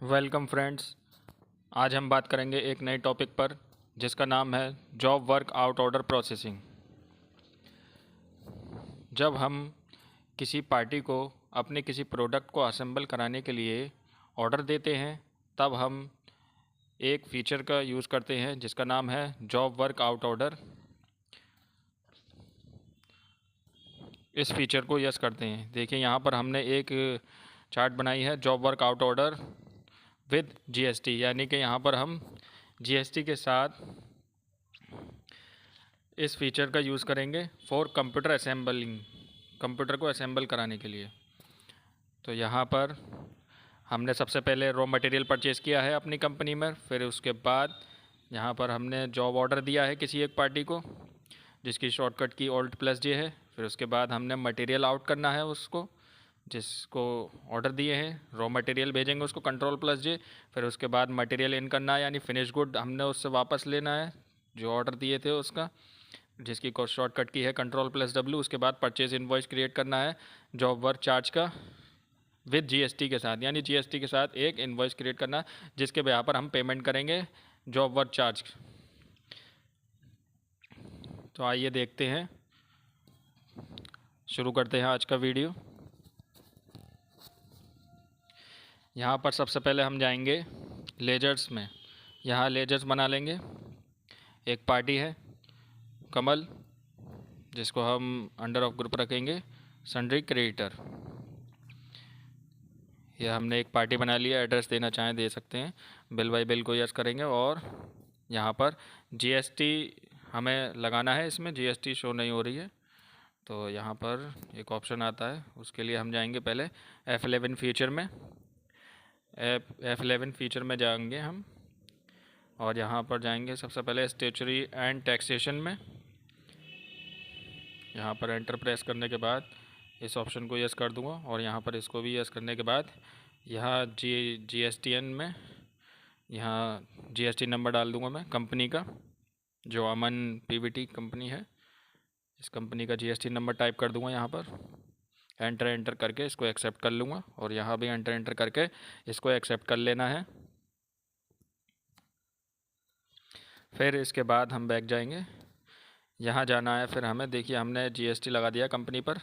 Welcome friends. आज हम बात करेंगे एक नए टॉपिक पर जिसका नाम है job work out order processing. जब हम किसी पार्टी को अपने किसी प्रोडक्ट को असेंबल कराने के लिए ऑर्डर देते हैं तब हम एक फ़ीचर का यूज़ करते हैं जिसका नाम है जॉब वर्क आउट ऑर्डर। इस फीचर को यस करते हैं। देखिए यहाँ पर हमने एक चार्ट बनाई है job work out order with GST, यानी कि यहाँ पर हम जीएसटी के साथ इस फीचर का यूज़ करेंगे फॉर कंप्यूटर असेंबलिंग, कंप्यूटर को असेंबल कराने के लिए। तो यहाँ पर हमने सबसे पहले रॉ मटेरियल परचेज़ किया है अपनी कंपनी में, फिर उसके बाद यहाँ पर हमने जॉब ऑर्डर दिया है किसी एक पार्टी को जिसकी शॉर्टकट की Alt+J है। फिर उसके बाद हमने मटेरियल आउट करना है उसको जिसको ऑर्डर दिए हैं, रॉ मटेरियल भेजेंगे उसको Ctrl+J। फिर उसके बाद मटेरियल इन करना है, यानी फिनिश गुड हमने उससे वापस लेना है जो ऑर्डर दिए थे उसका, जिसकी शॉर्टकट की है Ctrl+W। उसके बाद परचेज इनवॉइस क्रिएट करना है जॉब वर्क चार्ज का विद जीएसटी के साथ, यानी जीएसटी के साथ एक इनवॉइस क्रिएट करना जिसके ब्याह पर हम पेमेंट करेंगे जॉब वर्क चार्ज। तो आइए देखते हैं, शुरू करते हैं आज का वीडियो। यहाँ पर सबसे पहले हम जाएंगे लेजर्स में। यहाँ लेजर्स बना लेंगे। एक पार्टी है कमल जिसको हम अंडर ऑफ ग्रुप रखेंगे सन्ड्री क्रेडिटर। यह हमने एक पार्टी बना लिया। एड्रेस देना चाहें दे सकते हैं। बिल बाई बिल को यस करेंगे और यहाँ पर जीएसटी हमें लगाना है। इसमें जीएसटी शो नहीं हो रही है तो यहाँ पर एक ऑप्शन आता है, उसके लिए हम जाएंगे पहले F11 फीचर में। F11 फीचर में जाएंगे हम और यहाँ पर जाएंगे सबसे पहले स्टैट्यूटरी एंड टैक्सेशन में। यहाँ पर एंटर प्रेस करने के बाद इस ऑप्शन को यस कर दूंगा और यहाँ पर इसको भी यस करने के बाद यहाँ GSTN में यहाँ जीएसटी नंबर डाल दूंगा मैं कंपनी का, जो अमन पीवीटी कंपनी है। इस कंपनी का जीएसटी नंबर टाइप कर दूंगा यहाँ पर। एंटर करके इसको एक्सेप्ट कर लूँगा और यहाँ भी एंटर करके इसको एक्सेप्ट कर लेना है। फिर इसके बाद हम बैक जाएंगे। यहाँ जाना है, फिर हमें देखिए हमने जीएसटी लगा दिया कंपनी पर।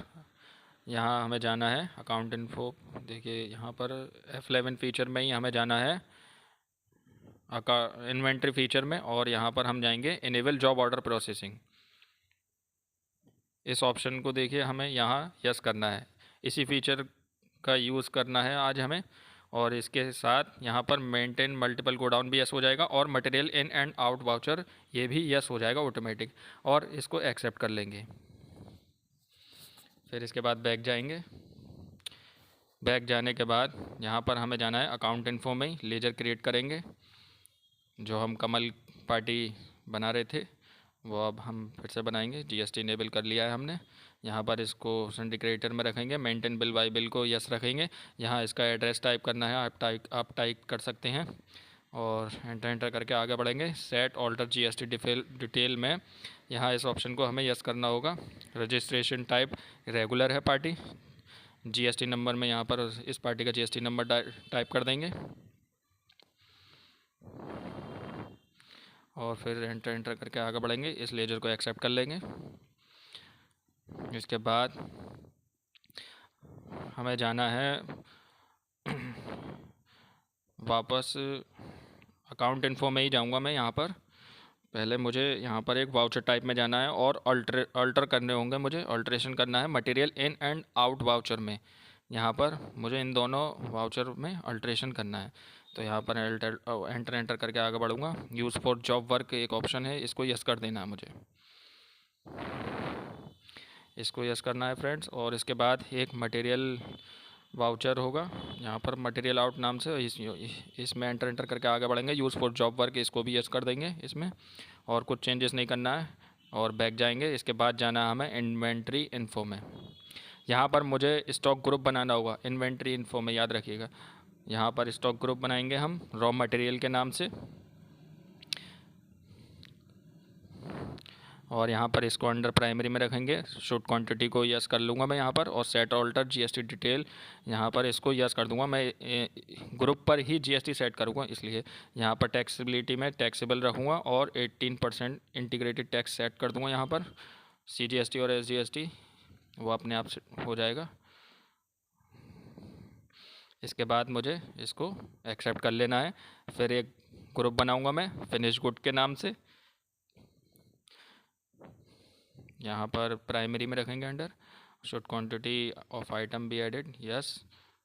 यहाँ हमें जाना है अकाउंट इन्फो। देखिए यहाँ पर F11 फीचर में ही हमें जाना है इन्वेंट्री फीचर में और यहाँ पर हम जाएंगे इनेबल जॉब ऑर्डर प्रोसेसिंग। इस ऑप्शन को देखिए हमें यहाँ यस करना है। इसी फीचर का यूज़ करना है आज हमें। और इसके साथ यहाँ पर मेंटेन मल्टीपल गोडाउन भी यस हो जाएगा और material in and out voucher ये भी यस हो जाएगा ऑटोमेटिक, और इसको एक्सेप्ट कर लेंगे। फिर इसके बाद बैक जाएंगे। बैक जाने के बाद यहाँ पर हमें जाना है अकाउंट इन्फो में ही लेजर क्रिएट करेंगे। जो हम कमल पार्टी बना रहे थे वो अब हम फिर से बनाएंगे। जीएसटी इनेबल कर लिया है हमने। यहाँ पर इसको सन्ड्री क्रेडिटर में रखेंगे। मेंटेन बिल बाई बिल को यस रखेंगे। यहाँ इसका एड्रेस टाइप करना है, आप टाइप कर सकते हैं और एंटर करके आगे बढ़ेंगे। सेट ऑल्टर जीएसटी डिटेल में यहाँ इस ऑप्शन को हमें यस करना होगा। रजिस्ट्रेशन टाइप रेगुलर है पार्टी। जीएसटी नंबर में यहाँ पर इस पार्टी का जीएसटी नंबर टाइप कर देंगे और फिर एंटर करके आगे बढ़ेंगे। इस लेजर को एक्सेप्ट कर लेंगे। इसके बाद हमें जाना है वापस अकाउंट इन्फो में ही जाऊंगा मैं। यहाँ पर पहले मुझे यहाँ पर एक वाउचर टाइप में जाना है और अल्टर करने होंगे मुझे। अल्ट्रेशन करना है material in and out voucher में। यहाँ पर मुझे इन दोनों वाउचर में अल्ट्रेशन करना है। तो यहाँ पर एंटर करके आगे बढ़ूँगा। यूज़ फॉर जॉब वर्क एक ऑप्शन है, इसको यस कर देना है मुझे। इसको यस करना है फ्रेंड्स। और इसके बाद एक मटेरियल वाउचर होगा यहाँ पर मटेरियल आउट नाम से, इसमें एंटर करके आगे बढ़ेंगे। यूज़ फॉर जॉब वर्क इसको भी यस कर देंगे इसमें, और कुछ चेंजेस नहीं करना है और बैक जाएंगे। इसके बाद जाना है हमें इन्वेंट्री इन्फो में। यहाँ पर मुझे स्टॉक ग्रुप बनाना होगा इन्वेंट्री इन्फो में, याद रखिएगा। यहाँ पर स्टॉक ग्रुप बनाएंगे हम रॉ मटेरियल के नाम से और यहाँ पर इसको अंडर प्राइमरी में रखेंगे। शूट क्वांटिटी को यस कर लूँगा मैं यहाँ पर, और सेट ऑल्टर जीएसटी डिटेल यहाँ पर इसको यस कर दूँगा। मैं ग्रुप पर ही जीएसटी सेट करूँगा, इसलिए यहाँ पर टैक्सेबिलिटी में टैक्सेबल रखूँगा और 18% इंटीग्रेटेड टैक्स सेट कर दूँगा। यहाँ पर सीजीएसटी और एसजीएसटी वो अपने आप से हो जाएगा। इसके बाद मुझे इसको एक्सेप्ट कर लेना है। फिर एक ग्रुप बनाऊँगा मैं फिनिश गुड के नाम से, यहाँ पर प्राइमरी में रखेंगे under. Should quantity of item be added, yes.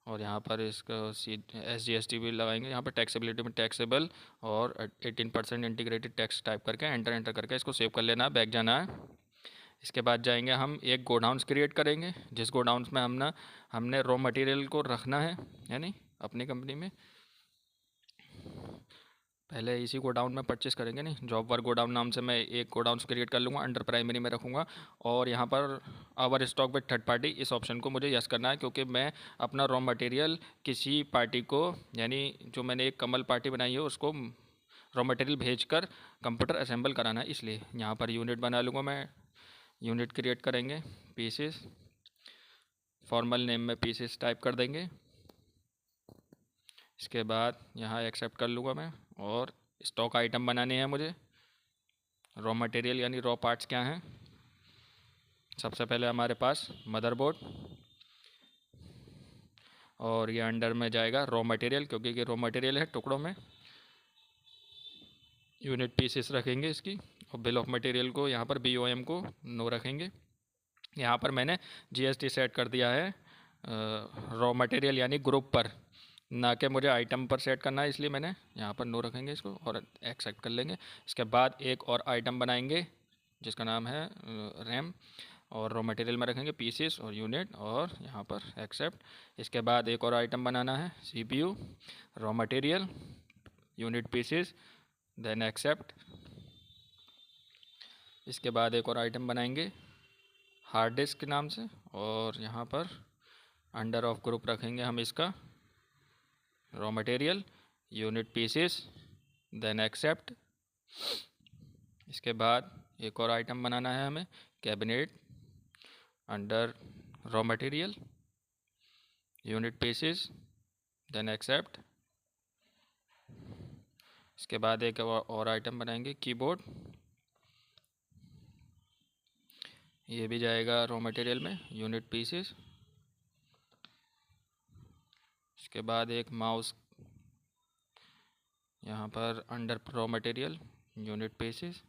और यहाँ पर इसका एसजीएसटी भी लगाएंगे। यहाँ पर टैक्सेबिलिटी में टैक्सेबल और 18% इंटीग्रेटेड टैक्स टाइप करके एंटर करके इसको सेव कर लेना है, बैक जाना है। इसके बाद जाएंगे हम एक गोडाउन्स क्रिएट करेंगे, जिस गोडाउन्स में हमने रॉ मटेरियल को रखना है, यानी अपनी कंपनी में। पहले इसी गोडाउन में परचेस करेंगे, नहीं जॉब वर्क गोडाउन नाम से मैं एक गोडाउन क्रिएट कर लूँगा, अंडर प्राइमरी में रखूँगा। और यहाँ per hour stock with third party, इस ऑप्शन को मुझे यस करना है, क्योंकि मैं अपना रॉ मटेरियल किसी पार्टी को, यानी जो मैंने एक कमल पार्टी बनाई है उसको रॉ मटेरियल भेजकर कंप्यूटर असेंबल कराना है, इसलिए यहाँ पर यूनिट बना लूँगा मैं। यूनिट क्रिएट करेंगे, पीसेस, फॉर्मल नेम में पीसेस टाइप कर देंगे। इसके बाद यहाँ एक्सेप्ट कर लूँगा मैं, और स्टॉक आइटम बनाने हैं मुझे। रॉ मटेरियल यानी रॉ पार्ट्स क्या हैं, सबसे पहले हमारे पास मदरबोर्ड, और ये अंडर में जाएगा रॉ मटेरियल, क्योंकि ये रॉ मटेरियल है टुकड़ों में। यूनिट पीसेस रखेंगे इसकी, और बिल ऑफ मटेरियल को यहाँ पर BOM को नो रखेंगे। यहाँ पर मैंने GST सेट कर दिया है रॉ मटेरियल यानी ग्रुप पर, ना कि मुझे आइटम पर सेट करना है, इसलिए मैंने यहाँ पर नो रखेंगे इसको और एक्सेप्ट कर लेंगे। इसके बाद एक और आइटम बनाएंगे जिसका नाम है रैम, और रॉ मटेरियल में रखेंगे पीसेस और यूनिट, और यहाँ पर एक्सेप्ट। इसके बाद एक और आइटम बनाना है CPU, raw material, unit pieces, then accept. इसके बाद एक और आइटम बनाएंगे हार्ड डिस्क के नाम से, और यहाँ पर अंडर ऑफ ग्रुप रखेंगे हम इसका raw material, unit pieces, then accept. इसके बाद एक और आइटम बनाना है हमें cabinet, under raw material, unit pieces, then accept. इसके बाद एक और आइटम बनाएंगे कीबोर्ड, ये भी जाएगा रॉ मटेरियल में, यूनिट पीसेस। इसके बाद एक माउस, यहाँ पर under raw material, unit pieces,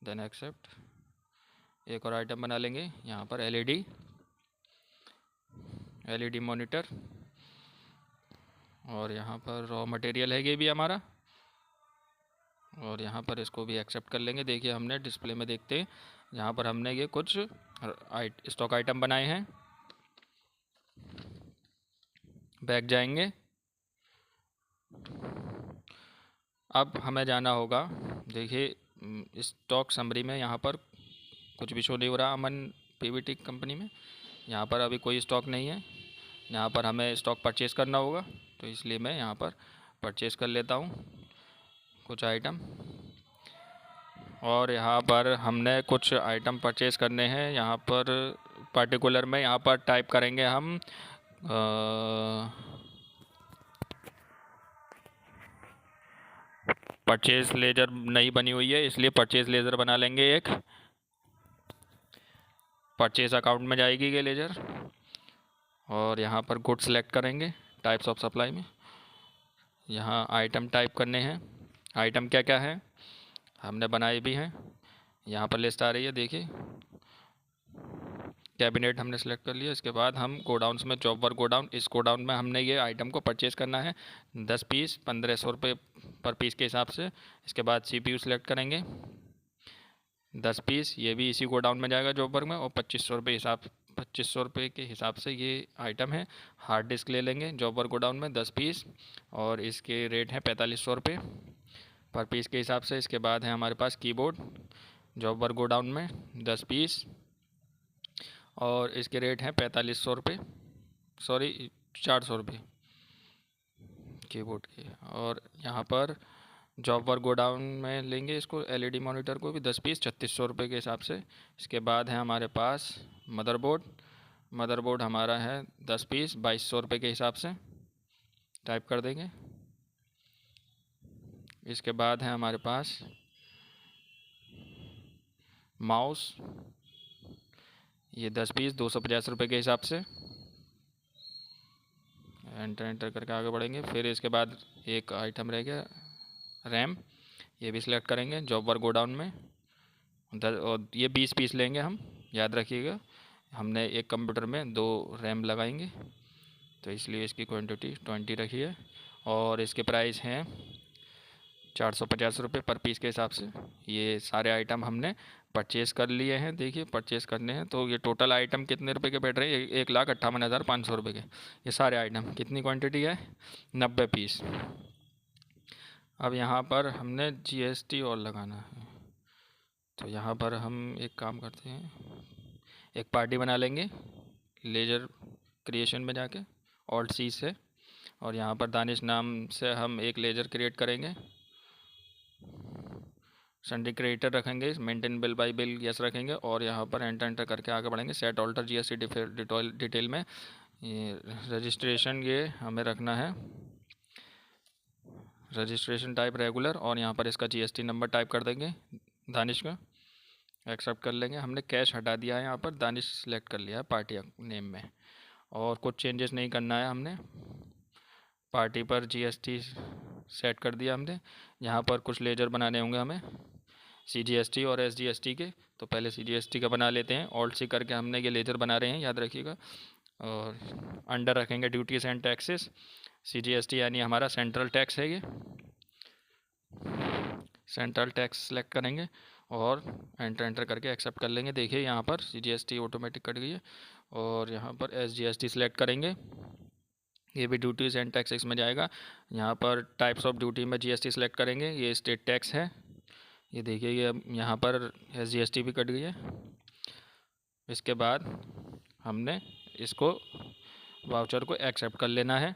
then accept. एक और आइटम बना लेंगे यहाँ पर LED मॉनिटर, और यहाँ पर रॉ मटेरियल है ये भी हमारा, और यहाँ पर इसको भी एक्सेप्ट कर लेंगे। देखिए हमने डिस्प्ले में देखते हैं, यहाँ पर हमने ये कुछ स्टॉक आइटम बनाए हैं। बैक जाएंगे। अब हमें जाना होगा, देखिए स्टॉक समरी में यहाँ पर कुछ भी शो नहीं हो रहा अमन PVT कंपनी में, यहाँ पर अभी कोई स्टॉक नहीं है। यहाँ पर हमें स्टॉक परचेस करना होगा, तो इसलिए मैं यहाँ पर परचेस कर लेता हूँ कुछ आइटम। और यहाँ पर हमने कुछ आइटम परचेस करने हैं, यहाँ पर पर्टिकुलर में यहाँ पर टाइप करेंगे हम परचेज लेजर नई बनी हुई है, इसलिए परचेज लेजर बना लेंगे एक। परचेज अकाउंट में जाएगी ये लेजर, और यहाँ पर गुड सेलेक्ट करेंगे टाइप्स ऑफ सप्लाई में। यहाँ आइटम टाइप करने हैं, आइटम क्या क्या है हमने बनाए भी हैं, यहाँ पर लिस्ट आ रही है देखिए। कैबिनेट हमने सेलेक्ट कर लिया। इसके बाद हम गोडाउन्स में जॉब वर्क गोडाउन, इस गोडाउन में हमने ये आइटम को परचेज़ करना है 10 पीस 1500 रुपये पर पीस के हिसाब से। इसके बाद CPU सेलेक्ट करेंगे 10 पीस, ये भी इसी गोडाउन में जाएगा जॉब वर्क में, और 2500 रुपये के हिसाब से ये आइटम है। हार्ड डिस्क ले लेंगे जॉब वर्क गोडाउन में 10 पीस, और इसके रेट हैं 4500 रुपये पर पीस के हिसाब से। इसके बाद है हमारे पास कीबोर्ड जॉब वर्क गोडाउन में 10 पीस, और इसके रेट हैं 4500 रुपये, सॉरी 400 रुपये कीबोर्ड के। और यहाँ पर जॉब वर्क गोडाउन में लेंगे इसको, एलईडी मॉनिटर को भी 10 पीस 3600 रुपये के हिसाब से। इसके बाद है हमारे पास मदरबोर्ड। मदरबोर्ड हमारा है 10 पीस 2200 रुपये के हिसाब से, टाइप कर देंगे। इसके बाद है हमारे पास माउस, ये 10 पीस 250 रुपये के हिसाब से। एंटर एंटर करके आगे बढ़ेंगे। फिर इसके बाद एक आइटम रह गया रैम, ये भी सिलेक्ट करेंगे जॉब वर्क गोडाउन में। और ये 20 पीस लेंगे हम, याद रखिएगा। हमने एक कंप्यूटर में 2 रैम लगाएंगे, तो इसलिए इसकी क्वांटिटी 20 रखी है। और इसके प्राइस हैं 450 रुपये पर पीस के हिसाब से। ये सारे आइटम हमने परचेज़ कर लिए हैं। देखिए परचेज़ करने हैं तो ये टोटल आइटम कितने रुपए के बैठ रहे हैं, 1,58,500 रुपये के। ये सारे आइटम कितनी क्वांटिटी है, 90 पीस। अब यहाँ पर हमने जीएसटी और लगाना है, तो यहाँ पर हम एक काम करते हैं, एक पार्टी बना लेंगे लेजर क्रिएशन में जाके, ऑल्ट सी से। और यहाँ पर दानिश नाम से हम एक लेजर क्रिएट करेंगे। संडे क्रिएटर रखेंगे, maintain bill bye bill yes रखेंगे। और यहाँ पर एंटर एंटर करके आगे बढ़ेंगे। सेट ऑल्टर जीएसटी डिटेल में ये रजिस्ट्रेशन, ये हमें रखना है रजिस्ट्रेशन टाइप रेगुलर। और यहाँ पर इसका जीएसटी नंबर टाइप कर देंगे दानिश का, एक्सेप्ट कर लेंगे। हमने कैश हटा दिया है, यहाँ पर दानिश सेलेक्ट कर लिया है पार्टी नेम में। और कुछ चेंजेस नहीं करना है हमने। पार्टी पर जीएसटी सेट कर दिया हमने। यहाँ पर कुछ लेजर बनाने होंगे हमें, सीजीएसटी और एसजीएसटी के। तो पहले सीजीएसटी का बना लेते हैं, ऑल्ट सी करके हमने ये लेजर बना रहे हैं, याद रखिएगा। और अंडर रखेंगे ड्यूटीज़ एंड टैक्सेस। सीजीएसटी यानी हमारा सेंट्रल टैक्स है, ये सेंट्रल टैक्स सेलेक्ट करेंगे और एंटर एंटर करके एक्सेप्ट कर लेंगे। देखिए यहाँ पर सीजीएसटी ऑटोमेटिक कट गई है। और यहाँ पर एसजीएसटी सेलेक्ट करेंगे, ये भी ड्यूटीज़ एंड टैक्सेस में जाएगा। यहाँ पर टाइप्स ऑफ ड्यूटी में जीएसटी सेलेक्ट करेंगे, ये स्टेट टैक्स है। ये देखिए ये यहाँ पर एसजीएसटी भी कट गई है। इसके बाद हमने इसको वाउचर को एक्सेप्ट कर लेना है।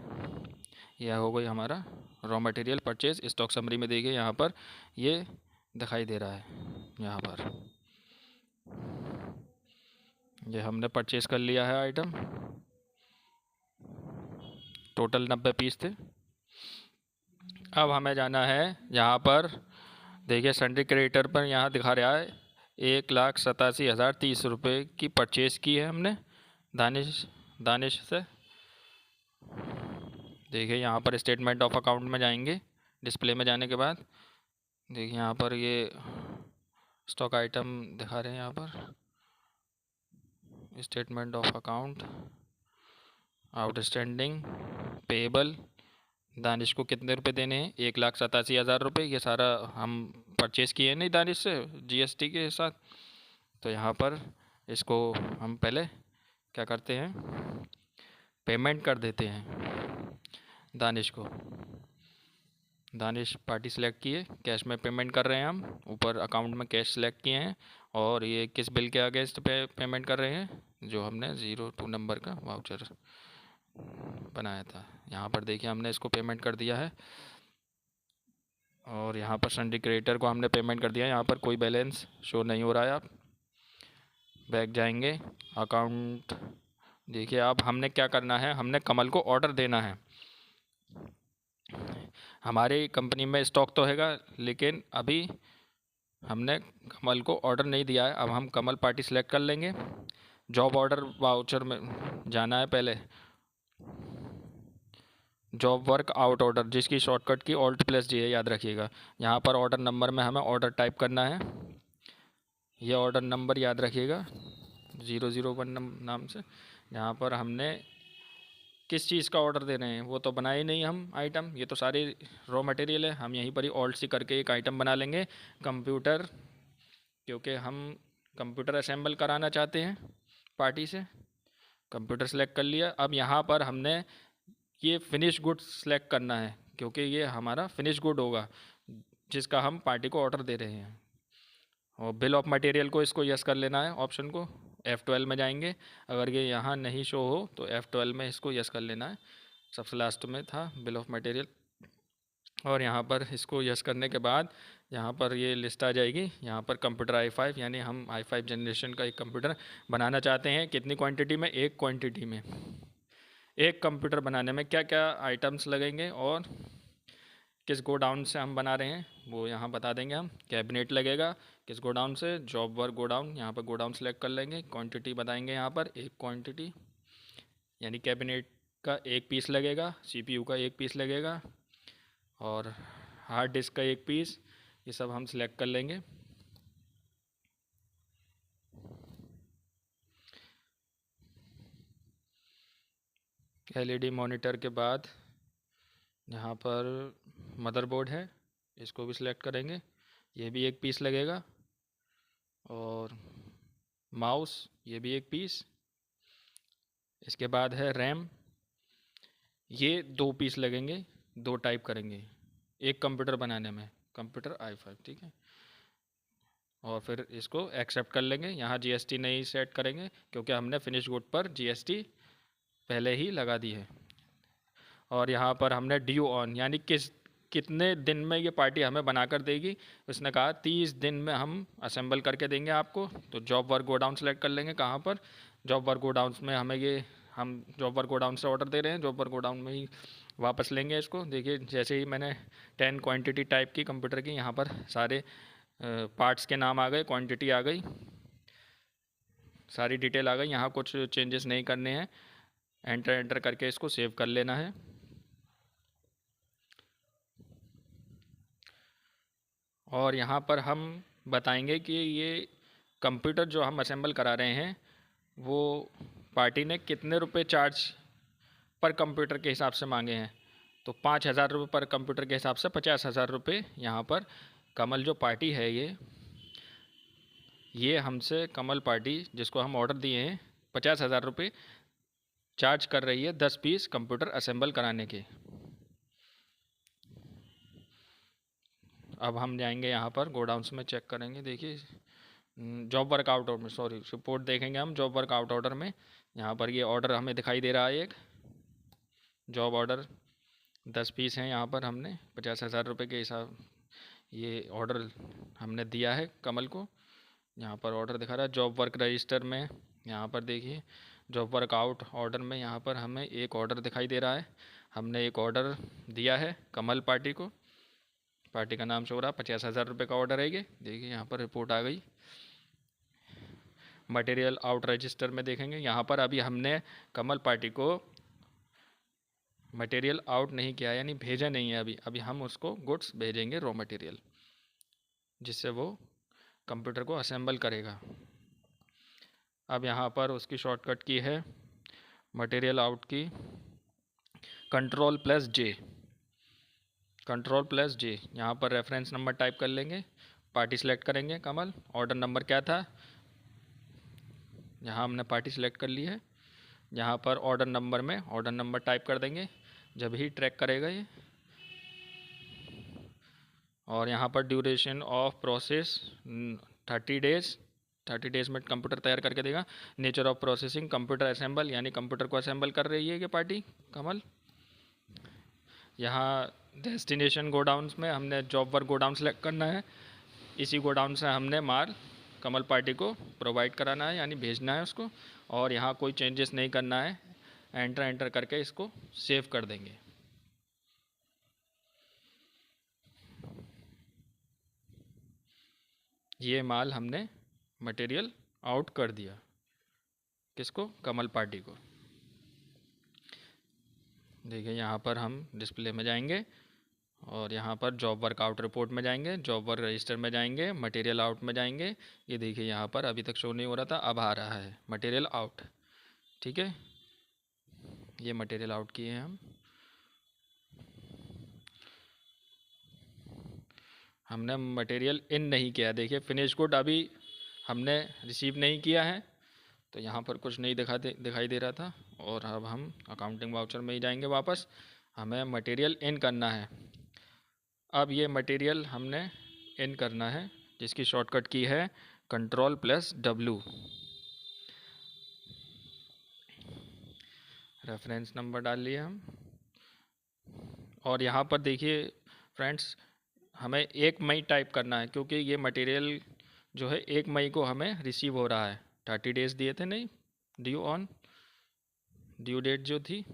यह हो गई हमारा raw material purchase. Stock summary में देखिए यहाँ पर ये दिखाई दे रहा है, यहाँ पर ये हमने परचेज कर लिया है आइटम। टोटल 90 पीस थे। अब हमें जाना है यहाँ पर, देखिए सन्ड्री क्रेडिटर पर यहाँ दिखा रहा है 1,87,030 रुपये की परचेज़ की है हमने दानिश से। देखिए यहाँ पर स्टेटमेंट ऑफ अकाउंट में जाएंगे, डिस्प्ले में जाने के बाद देखिए यहाँ पर ये स्टॉक आइटम दिखा रहे हैं। यहाँ पर statement of account, outstanding, payable, Danish को कितने रुपए देने हैं, 1,87,000 रुपये। ये सारा हम परचेज़ किए नहीं दानिश से जीएसटी के साथ। तो यहाँ पर इसको हम पहले क्या करते हैं, पेमेंट कर देते हैं दानिश को। दानिश पार्टी सेलेक्ट किए, कैश में पेमेंट कर रहे हैं हम, ऊपर अकाउंट में कैश सेलेक्ट किए हैं। और ये किस बिल के अगेंस्ट पे पेमेंट कर रहे हैं, जो हमने 02 नंबर का वाउचर बनाया था। यहाँ पर देखिए हमने इसको पेमेंट कर दिया है। और यहाँ पर सन्ड्री क्रेडिटर को हमने पेमेंट कर दिया है। यहाँ पर कोई बैलेंस शो नहीं हो रहा है। आप बैक जाएंगे, अकाउंट देखिए। अब हमने क्या करना है, हमने कमल को ऑर्डर देना है। हमारी कंपनी में स्टॉक तो हैगा, लेकिन अभी हमने कमल को ऑर्डर नहीं दिया है। अब हम कमल पार्टी सेलेक्ट कर लेंगे। जॉब ऑर्डर वाउचर में जाना है पहले, जॉब वर्क आउट ऑर्डर, जिसकी शॉर्टकट की Alt+G है, याद रखिएगा। यहाँ पर ऑर्डर नंबर में हमें ऑर्डर टाइप करना है। ये ऑर्डर नंबर याद रखिएगा 001 नाम से। यहाँ पर हमने किस चीज़ का ऑर्डर दे रहे हैं वो तो बनाए नहीं हम आइटम, ये तो सारी रॉ मटेरियल है। हम यहीं पर ही Alt+C करके एक आइटम बना लेंगे, कंप्यूटर, क्योंकि हम कंप्यूटर असेंबल कराना चाहते हैं पार्टी से। कंप्यूटर सेलेक्ट कर लिया। अब यहाँ पर हमने ये फिनिश गुड सेलेक्ट करना है, क्योंकि ये हमारा फिनिश गुड होगा जिसका हम पार्टी को ऑर्डर दे रहे हैं। और बिल ऑफ मटेरियल को इसको यस कर लेना है, ऑप्शन को F12 में जाएंगे। अगर ये यहाँ नहीं शो हो तो F12 में इसको यस कर लेना है। सबसे लास्ट में था बिल ऑफ मटेरियल। और यहाँ पर इसको यस करने के बाद यहाँ पर ये लिस्ट आ जाएगी। यहाँ पर कंप्यूटर i5 यानी हम i5 जनरेशन का एक कंप्यूटर बनाना चाहते हैं। कितनी क्वांटिटी में? एक क्वांटिटी में। एक कंप्यूटर बनाने में क्या क्या आइटम्स लगेंगे और किस गोडाउन से हम बना रहे हैं वो यहाँ बता देंगे हम। कैबिनेट लगेगा किस गोडाउन से? Job work godown. यहाँ पर गोडाउन सेलेक्ट कर लेंगे। क्वांटिटी बताएंगे यहाँ पर एक क्वांटिटी, यानी कैबिनेट का एक पीस लगेगा, CPU का एक पीस लगेगा और हार्ड डिस्क का एक पीस। ये सब हम सिलेक्ट कर लेंगे। LED मॉनिटर के बाद यहाँ पर मदरबोर्ड है, इसको भी सिलेक्ट करेंगे, ये भी एक पीस लगेगा। और माउस, ये भी एक पीस। इसके बाद है रैम, ये दो पीस लगेंगे, दो टाइप करेंगे एक कंप्यूटर बनाने में, कंप्यूटर i5, ठीक है। और फिर इसको एक्सेप्ट कर लेंगे। यहाँ GST नहीं सेट करेंगे क्योंकि हमने फिनिश गुड पर GST पहले ही लगा दी है। और यहाँ पर हमने ड्यू ऑन, यानी कितने दिन में ये पार्टी हमें बना कर देगी। उसने कहा 30 दिन में हम असेंबल करके देंगे आपको। तो जॉब वर्क गोडाउन सेलेक्ट कर लेंगे। कहाँ पर? जॉब वर्क गोडाउन में हमें ये, हम जॉब वर्क गोडाउन से ऑर्डर दे रहे हैं, जॉब वर्क गोडाउन में ही वापस लेंगे इसको। देखिए जैसे ही मैंने 10 क्वांटिटी टाइप की कंप्यूटर की, यहाँ पर सारे पार्ट्स के नाम आ गए, क्वांटिटी आ गई, सारी डिटेल आ गई। यहाँ कुछ चेंजेस नहीं करने हैं। एंटर करके इसको सेव कर लेना है। और यहाँ पर हम बताएंगे कि ये कंप्यूटर जो हम असेंबल करा रहे हैं वो पार्टी ने कितने रुपए चार्ज पर कंप्यूटर के हिसाब से मांगे हैं। तो 5,000 रुपये पर कंप्यूटर के हिसाब से 50,000 रुपये यहाँ पर कमल जो पार्टी है ये हमसे कमल पार्टी जिसको हम ऑर्डर दिए हैं 50,000 रुपये चार्ज कर रही है 10 पीस कंप्यूटर असेंबल कराने के। अब हम जाएंगे यहाँ पर गोडाउन्स में, चेक करेंगे। देखिए जॉब वर्क आउट ऑर्डर में, सॉरी रिपोर्ट देखेंगे हम जॉब वर्क आउट ऑर्डर में। यहाँ पर ये ऑर्डर हमें दिखाई दे रहा है, एक जॉब ऑर्डर 10 पीस हैं। यहाँ पर हमने 50,000 रुपये के हिसाब ये ऑर्डर हमने दिया है कमल को। यहाँ पर ऑर्डर दिखा रहा है जॉब वर्क रजिस्टर में। यहाँ पर देखिए जॉब वर्क आउट ऑर्डर में यहाँ पर हमें एक ऑर्डर दिखाई दे रहा है। हमने एक ऑर्डर दिया है कमल पार्टी को, पार्टी का नाम शो रहा, 50,000 रुपये का ऑर्डर है ये। देखिए यहाँ पर रिपोर्ट आ गई। मटेरियल आउट रजिस्टर में देखेंगे, यहाँ पर अभी हमने कमल पार्टी को मटेरियल आउट नहीं किया, यानी भेजा नहीं है अभी हम उसको गुड्स भेजेंगे, रॉ मटेरियल, जिससे वो कंप्यूटर को असेंबल करेगा। अब यहाँ पर उसकी शॉर्टकट की है मटेरियल आउट की Ctrl+J, Ctrl+J। यहाँ पर रेफरेंस नंबर टाइप कर लेंगे, पार्टी सेलेक्ट करेंगे कमल, ऑर्डर नंबर क्या था, यहाँ हमने पार्टी सेलेक्ट कर ली है। यहाँ पर ऑर्डर नंबर में ऑर्डर नंबर टाइप कर देंगे, जब ही ट्रैक करेगा ये। और यहाँ पर duration of process 30 days, 30 days में कंप्यूटर तैयार करके देगा। Nature of processing computer assemble, यानी कंप्यूटर को असेंबल कर रही है ये पार्टी कमल। यहाँ डेस्टिनेशन गोडाउन्स में हमने जॉब वर्क गोडाउन सेलेक्ट करना है, इसी गोडाउन से हमने माल कमल पार्टी को प्रोवाइड कराना है, यानी भेजना है उसको। और यहाँ कोई चेंजेस नहीं करना है। एंटर करके इसको सेव कर देंगे। ये माल हमने मटेरियल आउट कर दिया, किसको? कमल पार्टी को। देखिए यहाँ पर हम डिस्प्ले में जाएंगे और यहाँ पर जॉब वर्क आउट रिपोर्ट में जाएंगे, जॉब वर्क रजिस्टर में जाएंगे, मटेरियल आउट में जाएंगे। ये देखिए यहाँ पर अभी तक शो नहीं हो रहा था, अब आ रहा है मटेरियल आउट, ठीक है। ये मटेरियल आउट किए हैं हमने मटेरियल इन नहीं किया। देखिए फिनिश गुड अभी हमने रिसीव नहीं किया है, तो यहाँ पर कुछ नहीं दिखाई दे रहा था। और अब हम अकाउंटिंग वाउचर में ही जाएंगे वापस, हमें मटेरियल इन करना है। अब ये मटेरियल हमने इन करना है, जिसकी शॉर्टकट की है Ctrl+W। रेफरेंस नंबर डाल लिया हम। और यहाँ पर देखिए फ्रेंड्स हमें 1 मई टाइप करना है, क्योंकि ये मटेरियल जो है 1 मई को हमें रिसीव हो रहा है। 30 डेज़ दिए थे नहीं, ड्यू डेट जो थी,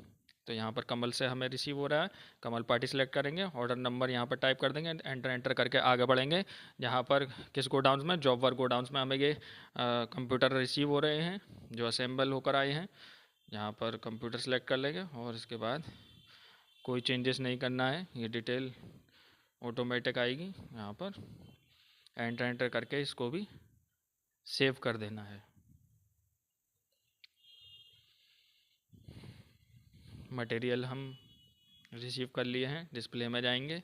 तो यहाँ पर कमल से हमें रिसीव हो रहा है। कमल पार्टी सेलेक्ट करेंगे, ऑर्डर नंबर यहाँ पर टाइप कर देंगे, एंटर करके आगे बढ़ेंगे। यहाँ पर किस गोडाउन्स में, जॉब वर्क गोडाउन्स में हमें ये कंप्यूटर रिसीव हो रहे हैं जो असेंबल होकर आए हैं। यहाँ पर कंप्यूटर सेलेक्ट कर लेंगे और इसके बाद कोई चेंजेस नहीं करना है, ये डिटेल ऑटोमेटिक आएगी। यहाँ पर एंटर करके इसको भी सेव कर देना है। मटेरियल हम रिसीव कर लिए हैं। डिस्प्ले में जाएंगे,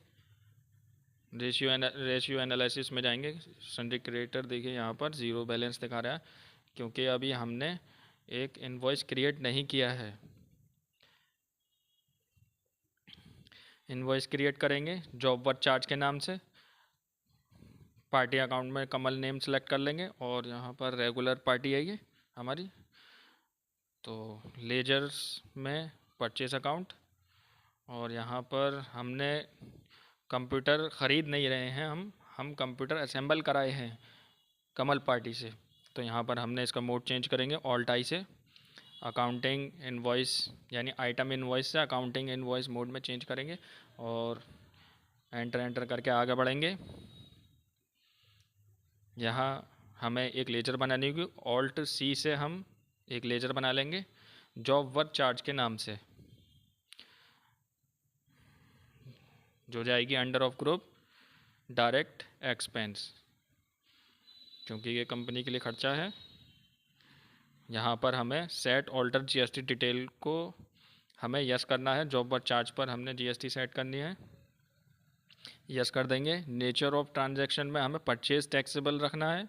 रेशियो एनालिसिस में जाएंगे। सन्ड्री क्रिएटर देखिए यहाँ पर ज़ीरो बैलेंस दिखा रहा है, क्योंकि अभी हमने एक इनवॉइस क्रिएट नहीं किया है। इनवॉइस क्रिएट करेंगे जॉब वर्क चार्ज के नाम से। पार्टी अकाउंट में कमल नेम सेलेक्ट कर लेंगे और यहाँ पर रेगुलर पार्टी है ये हमारी। तो लेजर्स में परचेस अकाउंट, और यहाँ पर हमने कंप्यूटर ख़रीद नहीं रहे हैं, हम कंप्यूटर असेंबल कराए हैं कमल पार्टी से। तो यहाँ पर हमने इसका मोड चेंज करेंगे ऑल्ट आई से, अकाउंटिंग इनवॉइस यानी आइटम इनवॉइस से अकाउंटिंग इनवॉइस मोड में चेंज करेंगे और एंटर करके आगे बढ़ेंगे। यहाँ हमें एक लेजर बनानी होगी, ऑल्ट सी से हम एक लेजर बना लेंगे जॉब वर्क चार्ज के नाम से, जो जाएगी under of group direct expense, क्योंकि ये कंपनी के लिए खर्चा है। यहाँ पर हमें सेट ऑल्टर जीएसटी डिटेल को हमें यस करना है। जॉब वर्क चार्ज पर हमने जीएसटी सेट करनी है, यस कर देंगे। नेचर ऑफ ट्रांजैक्शन में हमें परचेज टैक्सेबल रखना है,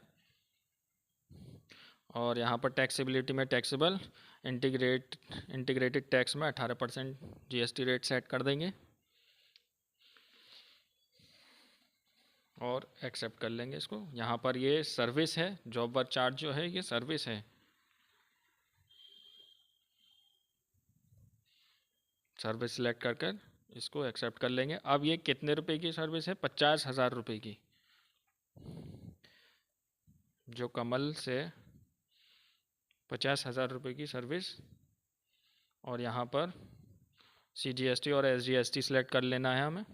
और यहाँ पर टैक्सेबिलिटी में टैक्सेबल, इंटीग्रेटेड टैक्स में 18% जीएसटी रेट सेट कर देंगे और एक्सेप्ट कर लेंगे इसको। यहाँ पर ये सर्विस है, जॉब वर्क चार्ज जो है ये सर्विस है, सर्विस सिलेक्ट कर इसको एक्सेप्ट कर लेंगे। अब ये कितने रुपए की सर्विस है? 50,000 रुपये की, जो कमल से 50,000 रुपये की सर्विस। और यहाँ पर CGST और SGST सिलेक्ट कर लेना है हमें।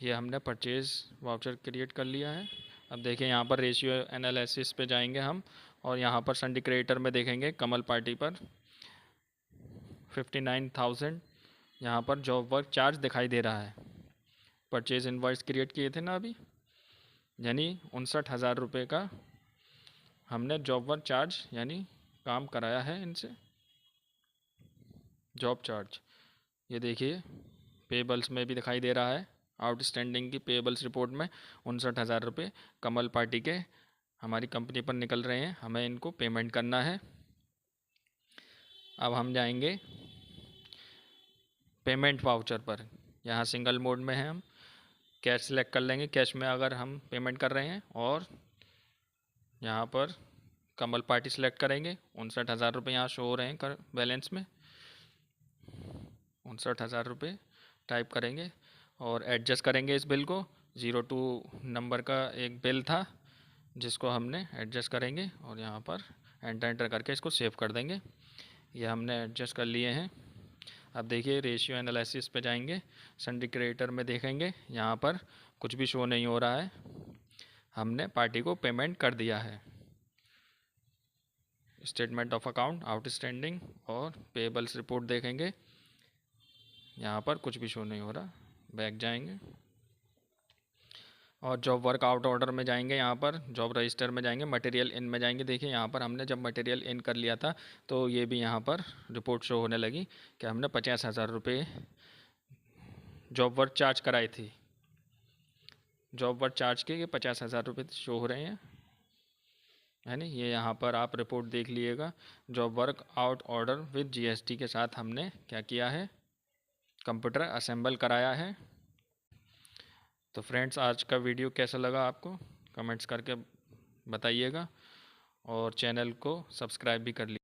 ये हमने परचेज वाउचर क्रिएट कर लिया है। अब देखिए यहाँ पर रेशियो एनालिसिस पे जाएंगे हम, और यहाँ पर सन्ड्री क्रिएटर में देखेंगे कमल पार्टी पर 59,000 यहाँ पर जॉब वर्क चार्ज दिखाई दे रहा है। परचेज इनवॉइस क्रिएट किए थे ना अभी, यानी 59,000 रुपये का हमने जॉब वर्क चार्ज यानी काम कराया है इनसे, जॉब चार्ज। ये देखिए पेबल्स में भी दिखाई दे रहा है, आउटस्टैंडिंग की पेबल्स रिपोर्ट में 59,000 रुपये कमल पार्टी के हमारी कंपनी पर निकल रहे हैं, हमें इनको पेमेंट करना है। अब हम जाएंगे पेमेंट वाउचर पर, यहाँ सिंगल मोड में है, हम कैश सेलेक्ट कर लेंगे, कैश में अगर हम पेमेंट कर रहे हैं, और यहाँ पर कमल पार्टी सेलेक्ट करेंगे। 59,000 रुपये यहाँ शो हो रहे हैं कर बैलेंस में, 59,000 रुपये टाइप करेंगे और एडजस्ट करेंगे इस बिल को। 02 नंबर का एक बिल था जिसको हमने एडजस्ट करेंगे, और यहाँ पर एंटर करके इसको सेव कर देंगे। ये हमने एडजस्ट कर लिए हैं। अब देखिए रेशियो एनालिसिस पे जाएंगे, सन्ड्री क्रिएटर में देखेंगे, यहाँ पर कुछ भी शो नहीं हो रहा है, हमने पार्टी को पेमेंट कर दिया है। स्टेटमेंट ऑफ अकाउंट, आउटस्टैंडिंग और पेबल्स रिपोर्ट देखेंगे, यहाँ पर कुछ भी शो नहीं हो रहा। बैक जाएंगे और जॉब वर्क आउट ऑर्डर में जाएंगे, यहाँ पर जॉब रजिस्टर में जाएंगे, मटेरियल इन में जाएंगे। देखिए यहाँ पर हमने जब मटेरियल इन कर लिया था तो ये भी यहाँ पर रिपोर्ट शो होने लगी कि हमने 50,000 रुपये जॉब वर्क चार्ज कराई थी। जॉब वर्क चार्ज के ये 50,000 रुपये शो हो रहे हैं, है नी। ये यहाँ पर आप रिपोर्ट देख लीजिएगा, job work out order with GST के साथ हमने क्या किया है, कंप्यूटर असेंबल कराया है। तो फ्रेंड्स आज का वीडियो कैसा लगा आपको कमेंट्स करके बताइएगा, और चैनल को सब्सक्राइब भी कर लीजिए।